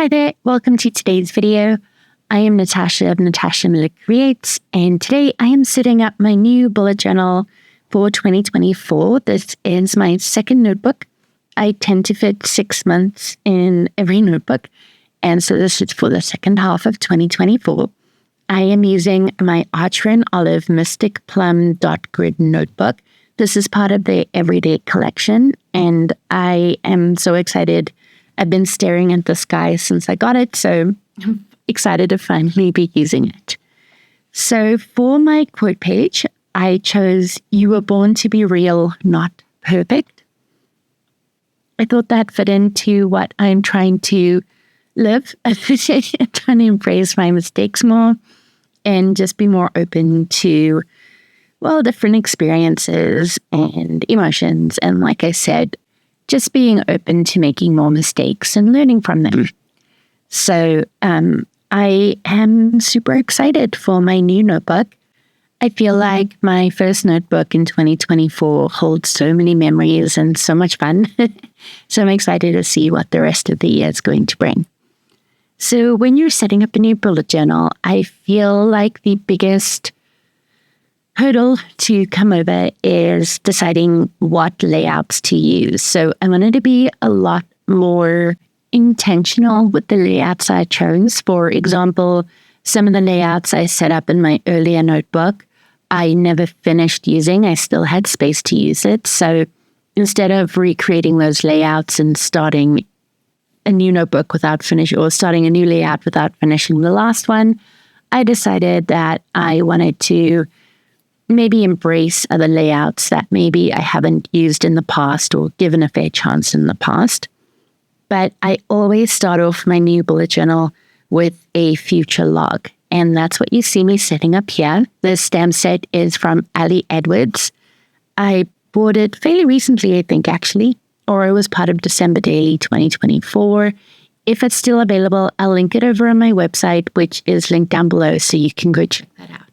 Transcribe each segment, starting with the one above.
Hi there, welcome to today's video. I am Natasha of Natasha Miller Creates, and today I am setting up my new bullet journal for 2024. This is my second notebook. I tend to fit 6 months in every notebook, and so this is for the second half of 2024. I am using my Archer and Olive Mystic Plum Dot Grid notebook. This is part of the Everyday collection, and I am so excited. I've been staring at the sky since I got it, so I'm excited to finally be using it. So for my quote page, I chose, "You were born to be real, not perfect." I thought that fit into what I'm trying to live. I'm trying to embrace my mistakes more and just be more open to, well, different experiences and emotions. And like I said, just being open to making more mistakes and learning from them. So I am super excited for my new notebook. I feel like my first notebook in 2024 holds so many memories and so much fun. So I'm excited to see what the rest of the year is going to bring. So when you're setting up a new bullet journal, I feel like the biggest hurdle to come over is deciding what layouts to use. So I wanted to be a lot more intentional with the layouts I chose. For example, some of the layouts I set up in my earlier notebook, I never finished using. I still had space to use it. So instead of recreating those layouts and starting a new notebook without finishing, or starting a new layout without finishing the last one, I decided that I wanted to maybe embrace other layouts that maybe I haven't used in the past or given a fair chance in the past. But I always start off my new bullet journal with a future log. And that's what you see me setting up here. This stamp set is from Ali Edwards. I bought it fairly recently, I think, actually, or it was part of December Daily 2024. If it's still available, I'll link it over on my website, which is linked down below, so you can go check that out.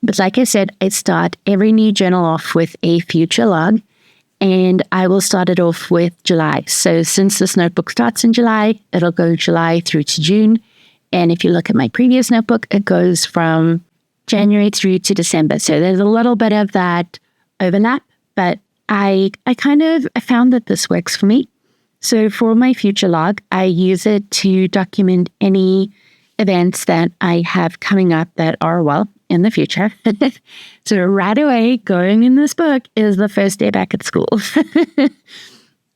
But like I said, I start every new journal off with a future log, and I will start it off with July. So since this notebook starts in July, it'll go July through to June. And if you look at my previous notebook, it goes from January through to December. So there's a little bit of that overlap, but I found that this works for me. So for my future log, I use it to document any events that I have coming up that are, well, in the future. So right away, going in this book is the first day back at school.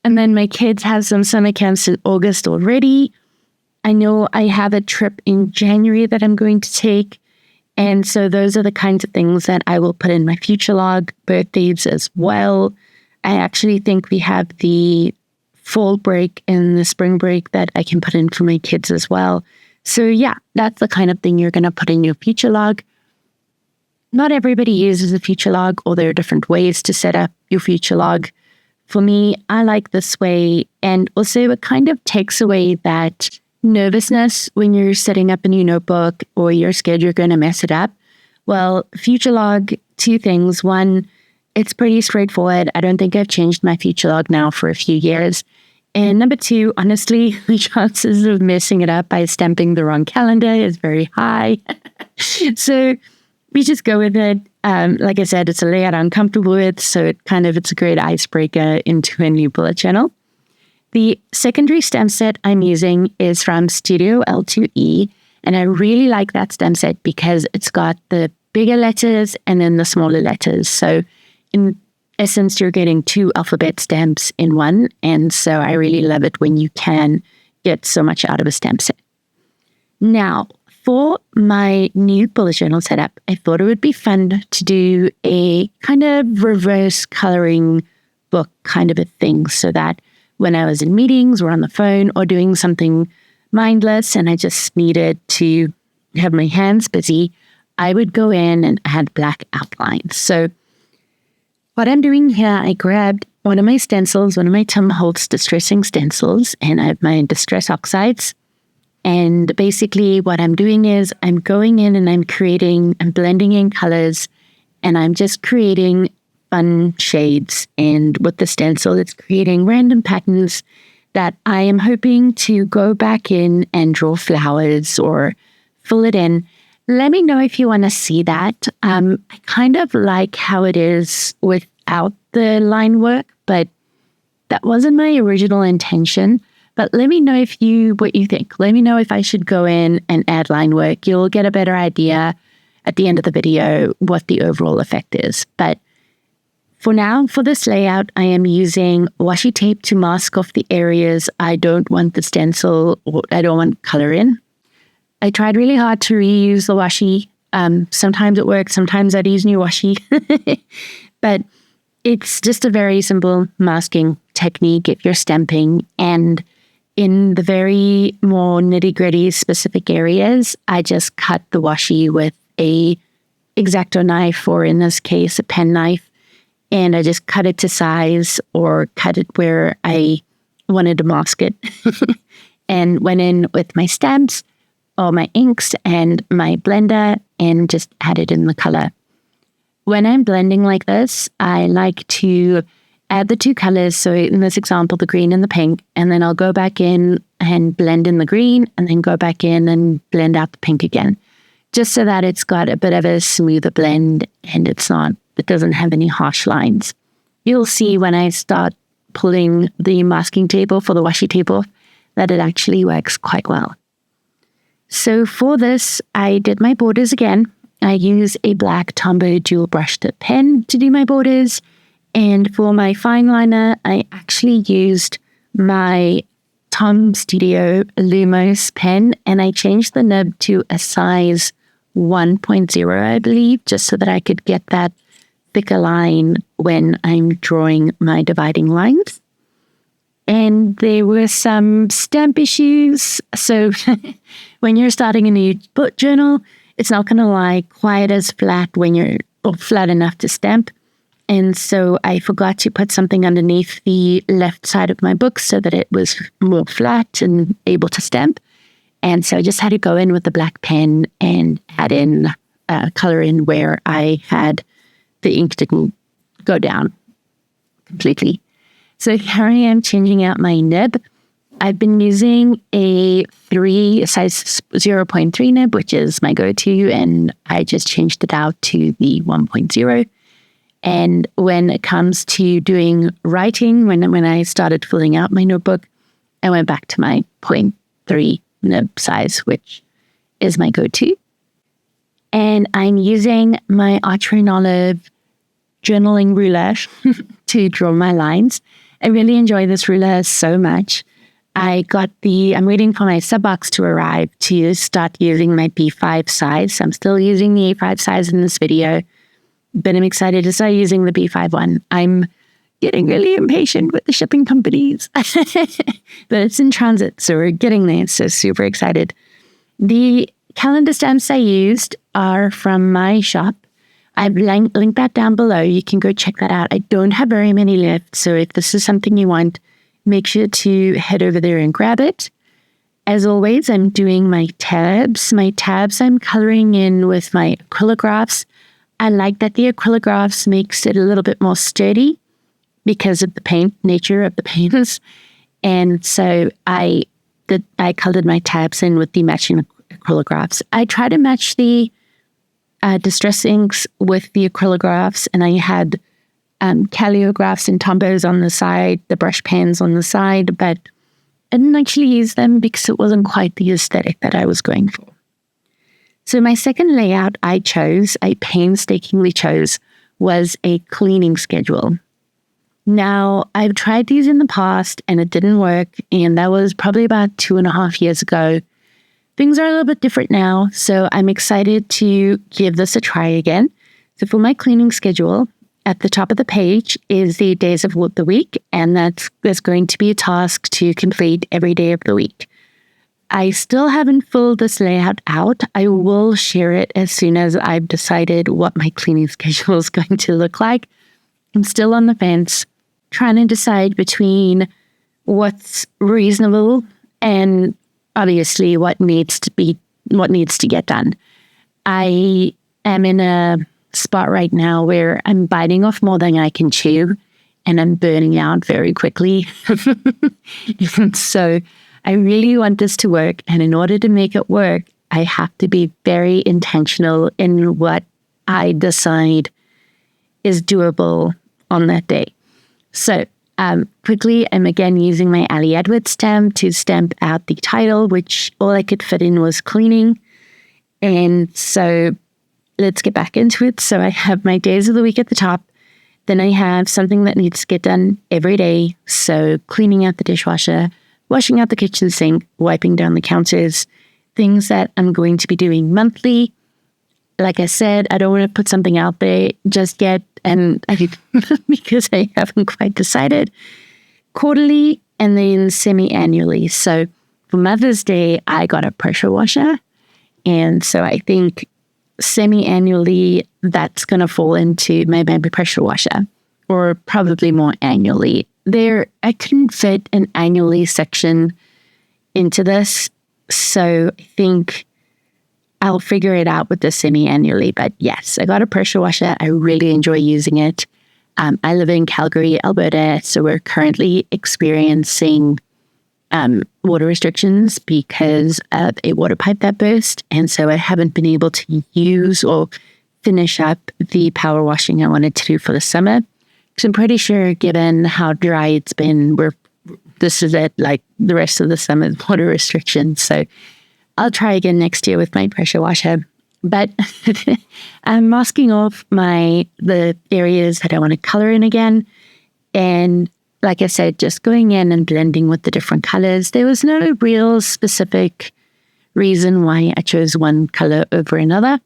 And then my kids have some summer camps in August already. I know I have a trip in January that I'm going to take. And so those are the kinds of things that I will put in my future log, birthdays as well. I actually think we have the fall break and the spring break that I can put in for my kids as well. So yeah, that's the kind of thing you're going to put in your future log. Not everybody uses a future log, or there are different ways to set up your future log. For me, I like this way, and also it kind of takes away that nervousness when you're setting up a new notebook or you're scared you're going to mess it up. Well, future log, two things. One, it's pretty straightforward. I don't think I've changed my future log now for a few years. And number two, honestly, the chances of messing it up by stamping the wrong calendar is very high. So we just go with it. Like I said, it's a layout I'm comfortable with, so it's a great icebreaker into a new bullet journal. The secondary stamp set I'm using is from Studio L2E, and I really like that stamp set because it's got the bigger letters and then the smaller letters. So in essence, you're getting 2 alphabet stamps in one, and so I really love it when you can get so much out of a stamp set. Now, for my new bullet journal setup, I thought it would be fun to do a kind of reverse coloring book kind of a thing, so that when I was in meetings or on the phone or doing something mindless and I just needed to have my hands busy, I would go in and add black outlines. So what I'm doing here, I grabbed one of my stencils, one of my Tim Holtz distressing stencils, and I have my distress oxides. And basically what I'm doing is I'm going in and I'm blending in colors, and I'm just creating fun shades. And with the stencil, it's creating random patterns that I am hoping to go back in and draw flowers or fill it in. Let me know if you want to see that. I kind of like how it is without the line work, but that wasn't my original intention. But let me know what you think. Let me know if I should go in and add line work. You'll get a better idea at the end of the video what the overall effect is. But for now, for this layout, I am using washi tape to mask off the areas I don't want the stencil or I don't want color in. I tried really hard to reuse the washi. Sometimes it works, sometimes I'd use new washi. But it's just a very simple masking technique if you're stamping. And in the very more nitty-gritty specific areas, I just cut the washi with a X-Acto knife, or in this case, a pen knife. And I just cut it to size or cut it where I wanted to mask it. And went in with my stamps or my inks and my blender and just added in the color. When I'm blending like this, I like to add the two colors. So in this example, the green and the pink, and then I'll go back in and blend in the green and then go back in and blend out the pink again, just so that it's got a bit of a smoother blend and it doesn't have any harsh lines. You'll see when I start pulling the masking tape off or the washi tape off that it actually works quite well. So for this, I did my borders again. I use a black Tombow dual brush tip pen to do my borders. And for my fine liner, I actually used my Tom Studio Lumos pen, and I changed the nib to a size 1.0, I believe, just so that I could get that thicker line when I'm drawing my dividing lines. And there were some stamp issues. So when you're starting a new book journal, it's not going to lie quite as flat or flat enough to stamp. And so I forgot to put something underneath the left side of my book so that it was more flat and able to stamp. And so I just had to go in with the black pen and add in color in where I had the ink didn't go down completely. So here I am changing out my nib. I've been using a size 0.3 nib, which is my go-to, and I just changed it out to the 1.0. And when it comes to doing writing, when I started filling out my notebook, I went back to my 0.3 nib size, which is my go-to. And I'm using my Archer and Olive journaling ruler to draw my lines. I really enjoy this ruler so much. I'm waiting for my sub box to arrive to start using my B5 size. I'm still using the A5 size in this video, but I'm excited to start using the B5 one. I'm getting really impatient with the shipping companies, but it's in transit, so we're getting there. So super excited. The calendar stamps I used are from my shop. I've linked that down below. You can go check that out. I don't have very many left, so if this is something you want, make sure to head over there and grab it. As always, I'm doing my tabs. My tabs I'm coloring in with my acrylographs. I like that the acrylographs makes it a little bit more sturdy because of the nature of the paints. And so I colored my tabs in with the matching acrylographs. I try to match the distress inks with the acrylographs, and I had calligraphs and Tombows on the side, the brush pens on the side, but I didn't actually use them because it wasn't quite the aesthetic that I was going for. So my second layout I painstakingly chose, was a cleaning schedule. Now, I've tried these in the past and it didn't work, and that was probably about 2.5 years ago. Things are a little bit different now, so I'm excited to give this a try again. So for my cleaning schedule, at the top of the page is the days of the week, and there's going to be a task to complete every day of the week. I still haven't filled this layout out. I will share it as soon as I've decided what my cleaning schedule is going to look like. I'm still on the fence, trying to decide between what's reasonable and obviously what needs to get done. I am in a spot right now where I'm biting off more than I can chew, and I'm burning out very quickly. And so I really want this to work. And in order to make it work, I have to be very intentional in what I decide is doable on that day. So quickly, I'm again using my Ali Edwards stamp to stamp out the title, which all I could fit in was cleaning. And so let's get back into it. So I have my days of the week at the top. Then I have something that needs to get done every day. So cleaning out the dishwasher, washing out the kitchen sink, wiping down the counters, things that I'm going to be doing monthly. Like I said, I don't want to put something out there just yet, and because I haven't quite decided. Quarterly and then semi-annually. So for Mother's Day, I got a pressure washer. And so I think semi-annually, that's going to fall into my baby pressure washer, or probably more annually. I couldn't fit an annually section into this. So I think I'll figure it out with the semi-annually. But yes, I got a pressure washer. I really enjoy using it. I live in Calgary, Alberta, so we're currently experiencing water restrictions because of a water pipe that burst. And so I haven't been able to use or finish up the power washing I wanted to do for the summer. Because I'm pretty sure, given how dry it's been, this is it, like the rest of the summer, water restrictions. So I'll try again next year with my pressure washer. But I'm masking off the areas that I want to color in again. And like I said, just going in and blending with the different colors. There was no real specific reason why I chose one color over another.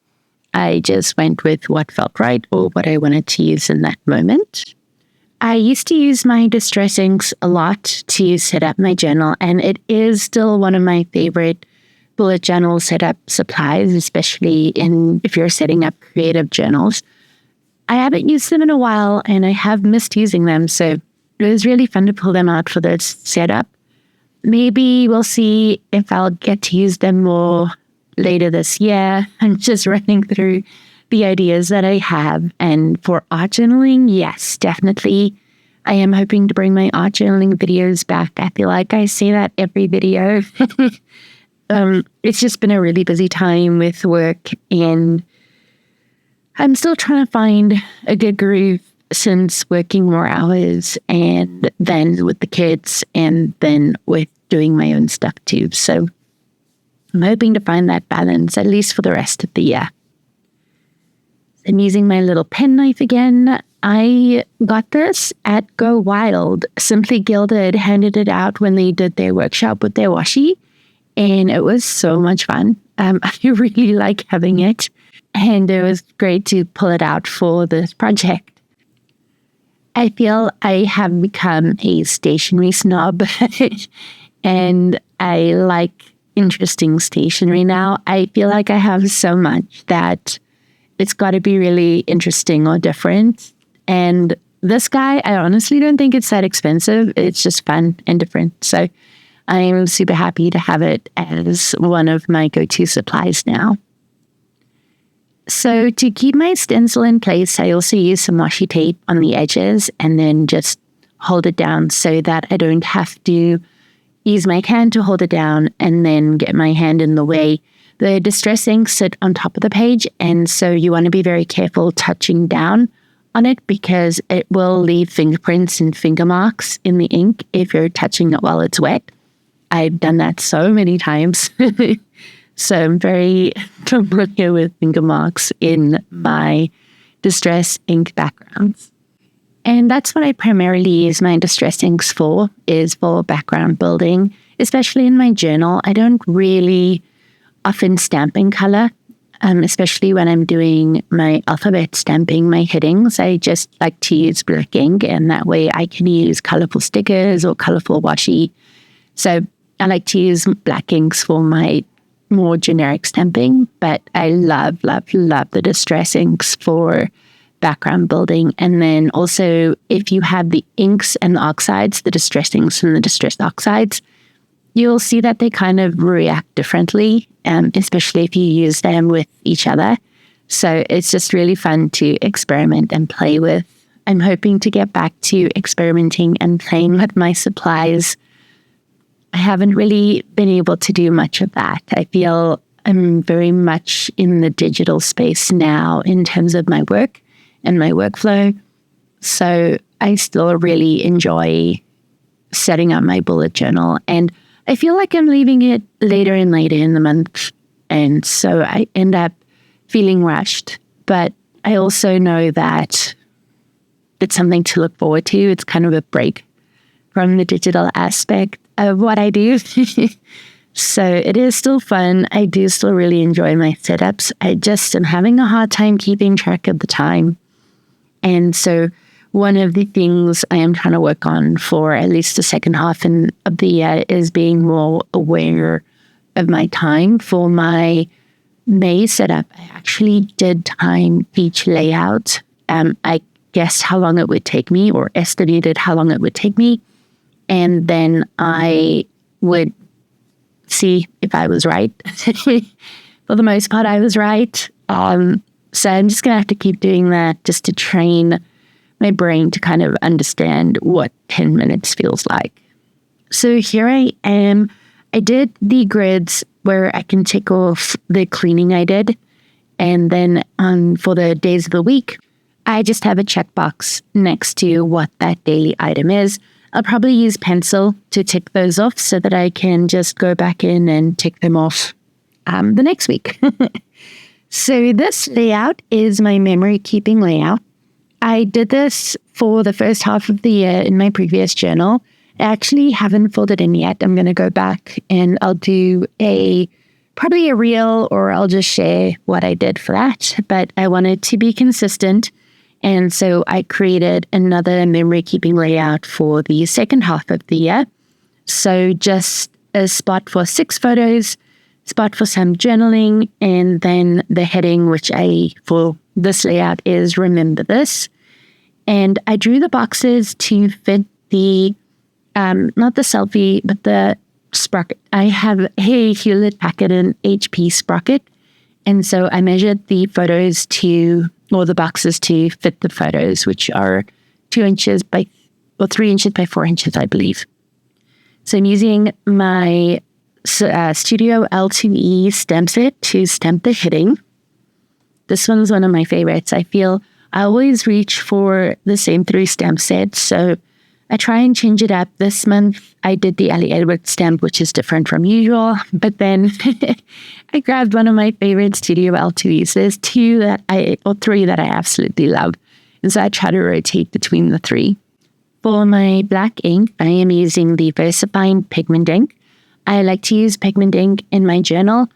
I just went with what felt right or what I wanted to use in that moment. I used to use my distress inks a lot to set up my journal, and it is still one of my favorite bullet journal setup supplies, especially if you're setting up creative journals. I haven't used them in a while, and I have missed using them, so it was really fun to pull them out for this setup. Maybe we'll see if I'll get to use them more later this year. I'm just running through the ideas that I have. And for art journaling, yes, definitely. I am hoping to bring my art journaling videos back. I feel like I say that every video. It's just been a really busy time with work, and I'm still trying to find a good groove since working more hours, and then with the kids, and then with doing my own stuff too. So I'm hoping to find that balance, at least for the rest of the year. I'm using my little pen knife again. I got this at Go Wild. Simply Gilded handed it out when they did their workshop with their washi, and it was so much fun. I really like having it, and it was great to pull it out for this project. I feel I have become a stationery snob, and I like interesting stationery now. I feel like I have so much that it's got to be really interesting or different. And this guy, I honestly don't think it's that expensive. It's just fun and different. So I'm super happy to have it as one of my go-to supplies now. So to keep my stencil in place, I also use some washi tape on the edges and then just hold it down so that I don't have to use my hand to hold it down and then get my hand in the way. The distress inks sit on top of the page, and so you want to be very careful touching down on it because it will leave fingerprints and finger marks in the ink if you're touching it while it's wet. I've done that so many times. So I'm very familiar with finger marks in my distress ink backgrounds. And that's what I primarily use my distress inks for, is for background building, especially in my journal. I don't really often stamp in color, especially when I'm doing my alphabet stamping, my headings. I just like to use black ink, and that way I can use colorful stickers or colorful washi. So I like to use black inks for my more generic stamping, but I love, love, love the distress inks for background building. And then also, if you have the inks and the oxides, the distress inks and the distress oxides, you'll see that they kind of react differently, especially if you use them with each other. So it's just really fun to experiment and play with I'm hoping to get back to experimenting and playing with my supplies. I haven't really been able to do much of that. I feel I'm very much in the digital space now in terms of my work and my workflow. So I still really enjoy setting up my bullet journal, and I feel like I'm leaving it later and later in the month. And so I end up feeling rushed, but I also know that it's something to look forward to. It's kind of a break from the digital aspect of what I do. So it is still fun. I do still really enjoy my setups. I just am having a hard time keeping track of the time. And so one of the things I am trying to work on for at least the second half of the year is being more aware of my time. For my May setup, I actually did time each layout. I guessed how long it would take me, or estimated how long it would take me. And then I would see if I was right. For the most part, I was right. So I'm just going to have to keep doing that just to train my brain to kind of understand what 10 minutes feels like. So here I am. I did the grids where I can tick off the cleaning I did. And then for the days of the week, I just have a checkbox next to what that daily item is. I'll probably use pencil to tick those off so that I can just go back in and tick them off the next week. So this layout is my memory keeping layout. I did this for the first half of the year in my previous journal. I actually haven't filled it in yet. I'm going to go back and I'll do probably a reel, or I'll just share what I did for that. But I wanted to be consistent. And so I created another memory keeping layout for the second half of the year. So just a spot for 6 photos, spot for some journaling, and then the heading, which for this layout is Remember This. And I drew the boxes to fit the, not the selfie, but the sprocket. I have a Hewlett Packard and HP sprocket. And so I measured the photos the boxes to fit the photos, which are 3 inches by 4 inches, I believe. So I'm using my Studio L2E stamp set to stamp the heading. This one's one of my favorites. I feel I always reach for the same 3 stamp sets, so I try and change it up. This month, I did the Ellie Edwards stamp, which is different from usual, but then I grabbed one of my favorite Studio L2Es. There's 3 that I absolutely love, and so I try to rotate between the 3. For my black ink, I am using the VersaFine pigment ink. I like to use pigment ink in my journal.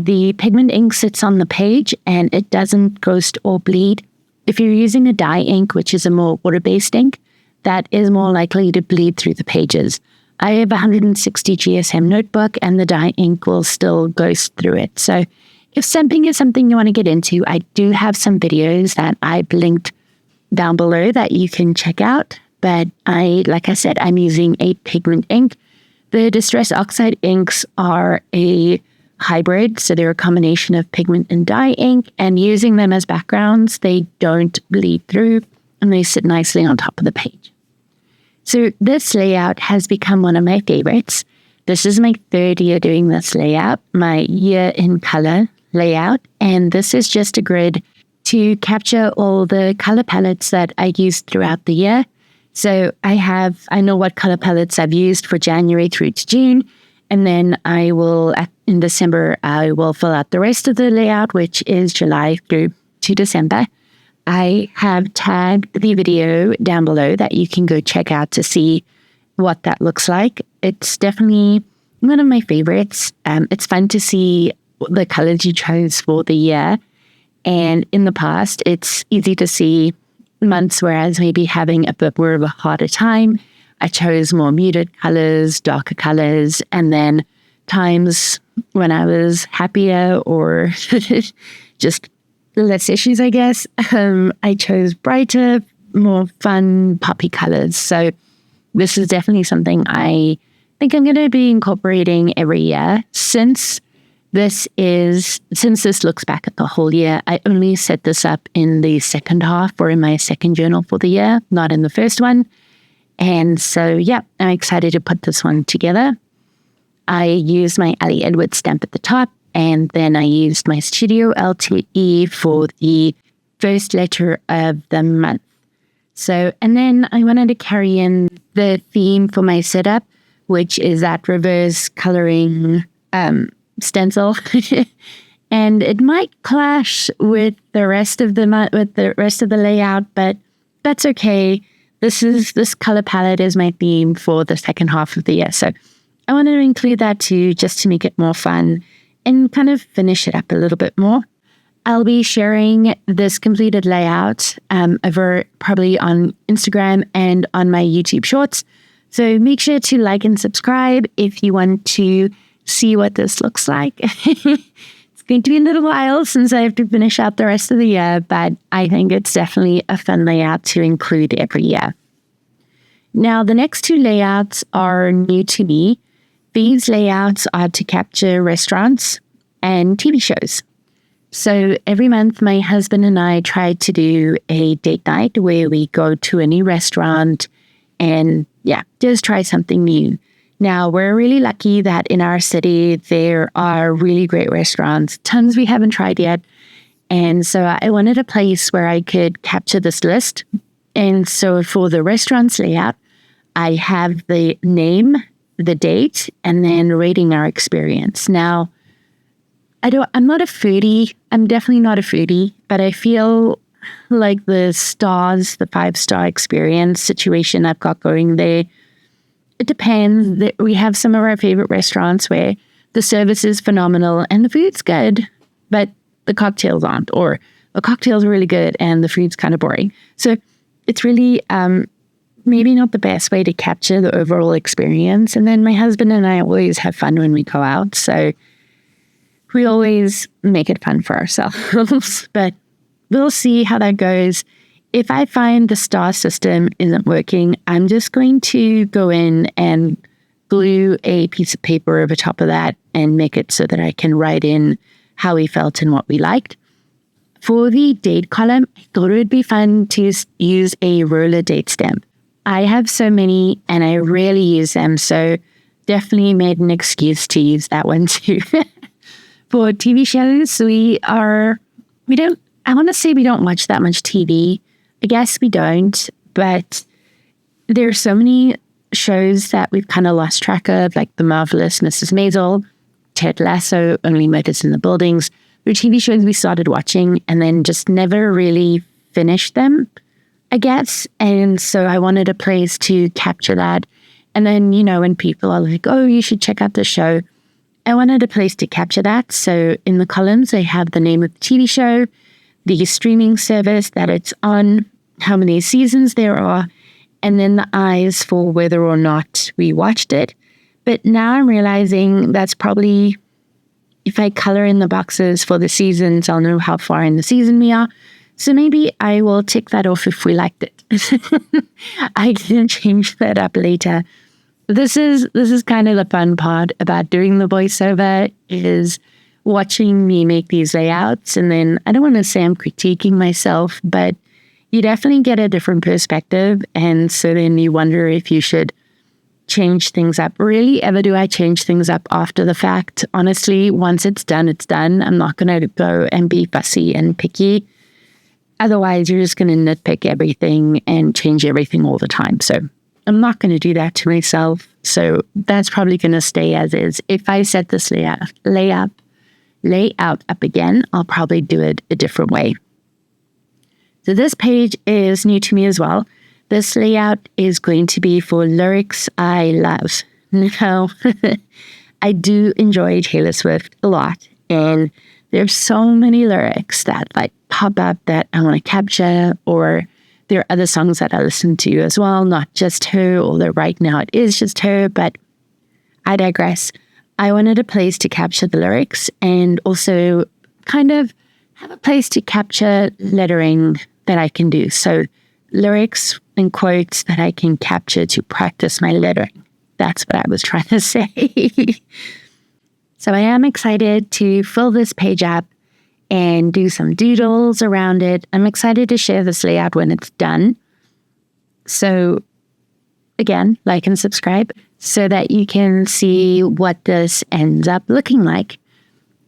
The pigment ink sits on the page and it doesn't ghost or bleed. If you're using a dye ink, which is a more water-based ink, that is more likely to bleed through the pages. I have a 160 GSM notebook and the dye ink will still ghost through it. So if stamping is something you want to get into, I do have some videos that I've linked down below that you can check out. But like I said, I'm using a pigment ink. The Distress Oxide inks are a hybrid, so they're a combination of pigment and dye ink, and using them as backgrounds, they don't bleed through and they sit nicely on top of the page. So this layout has become one of my favorites. This is my 3rd year doing this layout, my year in color layout, and this is just a grid to capture all the color palettes that I used throughout the year. So I know what color palettes I've used for January through to June, and then in December, I will fill out the rest of the layout, which is July through to December. I have tagged the video down below that you can go check out to see what that looks like. It's definitely one of my favorites. It's fun to see the colors you chose for the year. And in the past, it's easy to see months where I was maybe having a bit more of a harder time. I chose more muted colors, darker colors, and then times when I was happier or just less issues, I guess, I chose brighter, more fun, poppy colors. So this is definitely something I think I'm going to be incorporating every year. Since Since this looks back at the whole year, I only set this up in the second half or in my second journal for the year, not in the first one. And so, yeah, I'm excited to put this one together. I used my Ali Edwards stamp at the top, and then I used my Studio LTE for the first letter of the month. So, and then I wanted to carry in the theme for my setup, which is that reverse coloring stencil. And it might clash with the rest of the layout, but that's okay. This color palette is my theme for the second half of the year. So I wanted to include that too, just to make it more fun and kind of finish it up a little bit more. I'll be sharing this completed layout over probably on Instagram and on my YouTube shorts. So make sure to like and subscribe if you want to see what this looks like. It's going to be a little while since I have to finish out the rest of the year, but I think it's definitely a fun layout to include every year. Now, the next two layouts are new to me. These layouts are to capture restaurants and TV shows. So every month, my husband and I try to do a date night where we go to a new restaurant and, just try something new. Now, we're really lucky that in our city, there are really great restaurants, tons we haven't tried yet. And so I wanted a place where I could capture this list. And so for the restaurants layout, I have the name, the date, and then rating our experience. Now, I'm not a foodie. I'm definitely not a foodie, but I feel like the 5-star experience situation I've got going there, it depends. We have some of our favorite restaurants where the service is phenomenal and the food's good, but the cocktails aren't, or the cocktails are really good and the food's kind of boring. So it's really maybe not the best way to capture the overall experience. And then my husband and I always have fun when we go out. So we always make it fun for ourselves, but we'll see how that goes. If I find the star system isn't working, I'm just going to go in and glue a piece of paper over top of that and make it so that I can write in how we felt and what we liked. For the date column, I thought it would be fun to use a roller date stamp. I have so many and I rarely use them, so definitely made an excuse to use that one too. For TV shows, I want to say we don't watch that much TV. I guess we don't, but there are so many shows that we've kind of lost track of, like The Marvelous Mrs. Maisel, Ted Lasso, Only Murders in the Buildings. They're TV shows we started watching and then just never really finished them, I guess. And so I wanted a place to capture that. And then, when people are like, oh, you should check out the show, I wanted a place to capture that. So in the columns, I have the name of the TV show, the streaming service that it's on, how many seasons there are, and then the eyes for whether or not we watched it. But now I'm realizing that's probably, if I color in the boxes for the seasons, I'll know how far in the season we are. So maybe I will tick that off if we liked it. I can change that up later. This is kind of the fun part about doing the voiceover, is watching me make these layouts. And then I don't want to say I'm critiquing myself, but you definitely get a different perspective. And so then you wonder if you should change things up. Rarely ever do I change things up after the fact. Honestly, once it's done, it's done. I'm not going to go and be fussy and picky. Otherwise, you're just going to nitpick everything and change everything all the time. So I'm not going to do that to myself. So that's probably going to stay as is. If I set this layout up again, I'll probably do it a different way. So this page is new to me as well. This layout is going to be for lyrics I love. Now, I do enjoy Taylor Swift a lot, and there's so many lyrics that pop up that I want to capture, or there are other songs that I listen to as well, not just her, although right now it is just her, but I digress. I wanted a place to capture the lyrics and also kind of have a place to capture lettering that I can do. So lyrics and quotes that I can capture to practice my lettering. That's what I was trying to say. So I am excited to fill this page up and do some doodles around it. I'm excited to share this layout when it's done. So again, like and subscribe so that you can see what this ends up looking like.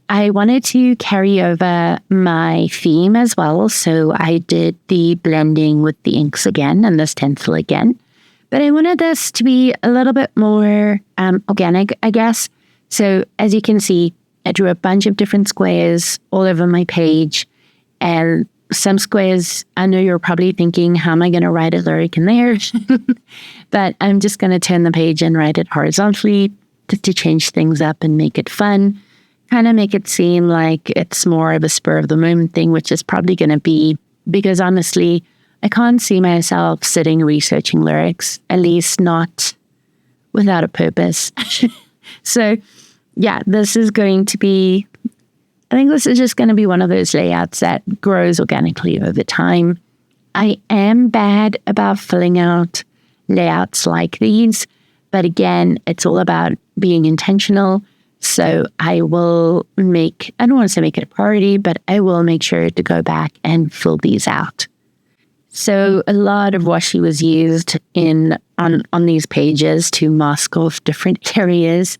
I wanted to carry over my theme as well. So I did the blending with the inks again and the stencil again. But I wanted this to be a little bit more organic, I guess. So as you can see, I drew a bunch of different squares all over my page. And some squares, I know you're probably thinking, how am I going to write a lyric in there? But I'm just going to turn the page and write it horizontally just to change things up and make it fun. Kind of make it seem like it's more of a spur of the moment thing, which is probably going to be, because honestly, I can't see myself sitting researching lyrics, at least not without a purpose. So yeah, this is going to be, I think this is just going to be one of those layouts that grows organically over time. I am bad about filling out layouts like these, but again, it's all about being intentional. So I will I don't want to say make it a priority, but I will make sure to go back and fill these out. So a lot of washi was used on these pages to mask off different areas.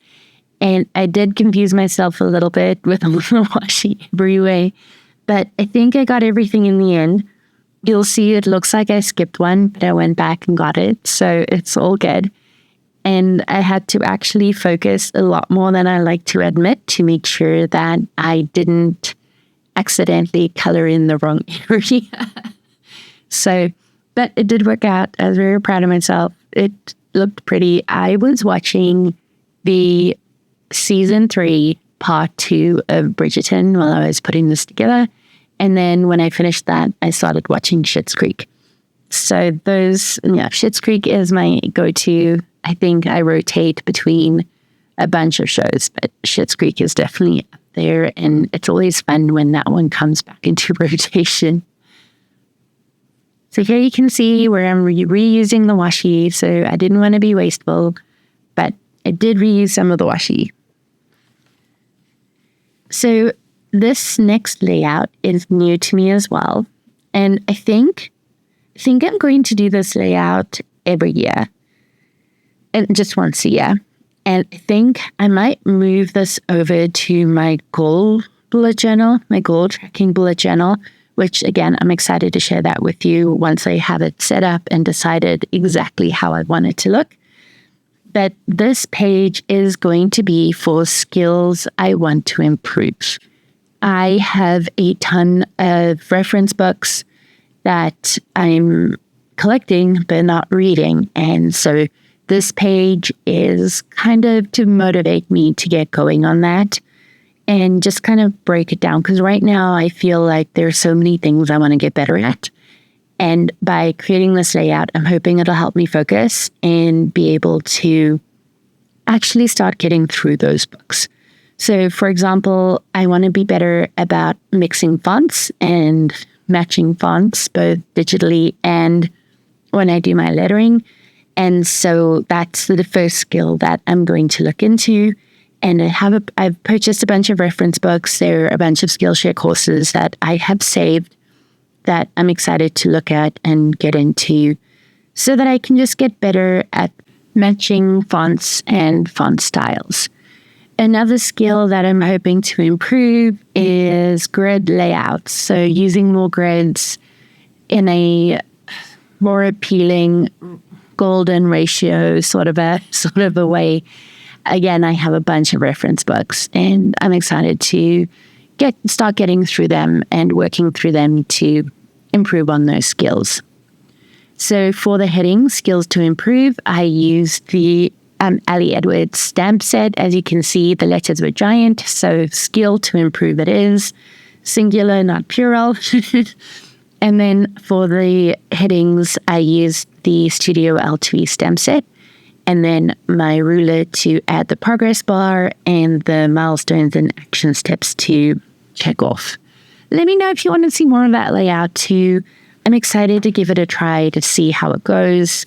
And I did confuse myself a little bit with a little washi everywhere, but I think I got everything in the end. You'll see it looks like I skipped one, but I went back and got it. So it's all good. And I had to actually focus a lot more than I like to admit to make sure that I didn't accidentally color in the wrong area. So, but it did work out. I was very proud of myself. It looked pretty. I was watching the season 3, part 2 of Bridgerton while I was putting this together. And then when I finished that, I started watching Schitt's Creek. So Schitt's Creek is my go-to. I think I rotate between a bunch of shows, but Schitt's Creek is definitely up there. And it's always fun when that one comes back into rotation. So here you can see where I'm reusing the washi. So I didn't want to be wasteful, but I did reuse some of the washi. So this next layout is new to me as well. And I think I'm going to do this layout every year. And just once a year. And I think I might move this over to my goal bullet journal, my goal tracking bullet journal, which again, I'm excited to share that with you once I have it set up and decided exactly how I want it to look. But this page is going to be for skills I want to improve. I have a ton of reference books that I'm collecting but not reading. And so this page is kind of to motivate me to get going on that and just kind of break it down. Because right now I feel like there's so many things I want to get better at. And by creating this layout, I'm hoping it'll help me focus and be able to actually start getting through those books. So for example, I want to be better about mixing fonts and matching fonts, both digitally and when I do my lettering. And so that's the first skill that I'm going to look into. And I've purchased a bunch of reference books. There are a bunch of Skillshare courses that I have saved that I'm excited to look at and get into so that I can just get better at matching fonts and font styles. Another skill that I'm hoping to improve is grid layouts. So using more grids in a more appealing golden ratio sort of a way. Again, I have a bunch of reference books and I'm excited to start getting through them and working through them to improve on those skills. So for the heading, skills to improve, I used the Ali Edwards stamp set. As you can see, the letters were giant, so skill to improve it is. Singular, not plural. And then for the headings, I used the Studio L2E stamp set. And then my ruler to add the progress bar and the milestones and action steps to check off. Let me know if you want to see more of that layout too. I'm excited to give it a try to see how it goes.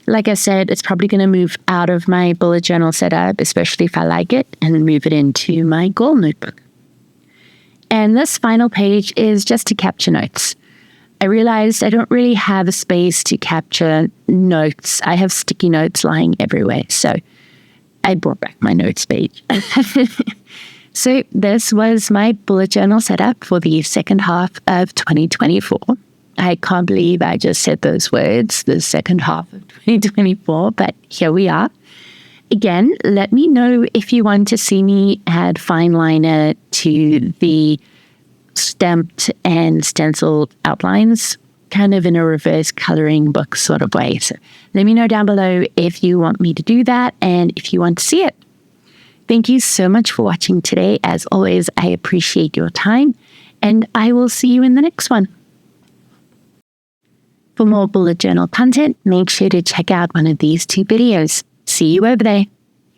Like I said, it's probably going to move out of my bullet journal setup, especially if I like it, and move it into my goal notebook. And this final page is just to capture notes. I realized I don't really have a space to capture notes. I have sticky notes lying everywhere. So I brought back my notes page. So this was my bullet journal setup for the second half of 2024. I can't believe I just said those words, the second half of 2024, but here we are. Again, let me know if you want to see me add fine liner to the stamped and stenciled outlines, kind of in a reverse coloring book sort of way. So let me know down below if you want me to do that and if you want to see it. Thank you so much for watching today. As always, I appreciate your time, and I will see you in the next one. For more bullet journal content, make sure to check out one of these 2 videos. See you over there.